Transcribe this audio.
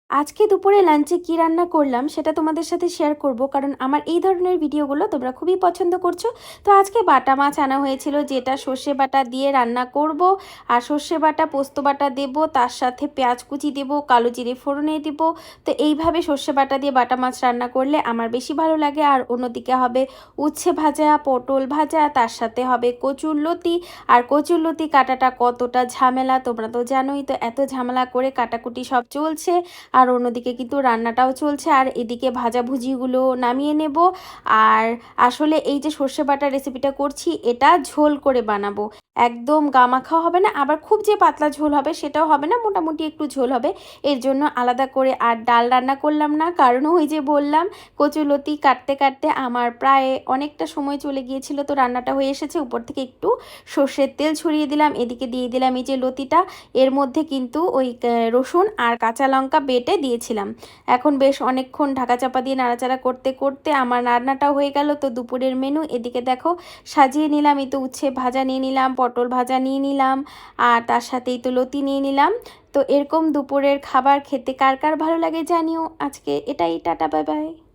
আজকে দুপুরে লাঞ্চে কি রান্না করলাম সেটা তোমাদের সাথে শেয়ার করব, কারণ আমার এই ধরনের ভিডিওগুলো তোমরা খুবই পছন্দ করছো। তো আজকে বাটা মাছ আনা হয়েছিল, যেটা সর্ষে বাটা দিয়ে রান্না করব। আর সর্ষে বাটা পোস্ত বাটা দেব, তার সাথে পেঁয়াজ কুচি দেব, কালো জিরে ফোড়নে দেব। তো এইভাবে সর্ষে বাটা দিয়ে বাটা মাছ রান্না করলে আমার বেশি ভালো লাগে। আর অন্যদিকে হবে উচ্ছে ভাজা, পটল ভাজা, তার সাথে হবে কচুরলতি। আর কচুরলতি কাটাটা কতটা ঝামেলা তোমরা তো জানোই। তো এত ঝামেলা করে কাটাকুটি সব চলছে, আর অন্যদিকে কিন্তু রান্নাটাও চলছে, আর এদিকে ভাজাভুজিগুলো নামিয়ে নেব। আর আসলে এই যে সর্ষে বাটার রেসিপিটা করছি, এটা ঝোল করে বানাবো। একদম গামাখা হবে না, আবার খুব যে পাতলা ঝোল হবে সেটাও হবে না, মোটামুটি একটু ঝোল হবে। এর জন্য আলাদা করে আর ডাল রান্না করলাম না, কারণ ওই যে বললাম কচুলতি কাটতে কাটতে আমার প্রায় অনেকটা সময় চলে গিয়েছিল। তো রান্নাটা হয়ে এসেছে, উপর থেকে একটু সর্ষের তেল ছড়িয়ে দিলাম, এদিকে দিয়ে দিলাম এই যে লতিটা। এর মধ্যে কিন্তু ওই রসুন আর কাঁচা লঙ্কা বেটে দিয়েছিলাম। এখন বেশ অনেকক্ষণ ঢাকা চাপা দিয়ে নাড়াচাড়া করতে করতে আমার রান্নাটাও হয়ে গেল। তো দুপুরের মেনু এদিকে দেখো সাজিয়ে নিলাম। এই তো উচ্ছে ভাজা নিয়ে নিলাম, পটল ভাজা নিয়ে নিলাম, আর তার সাথেই তো লতি নিয়ে নিলাম। তো এরকম দুপুরের খাবার খেতে কার কার ভালো লাগে জানিও। আজকে এটাই, টাটা বাই বাই।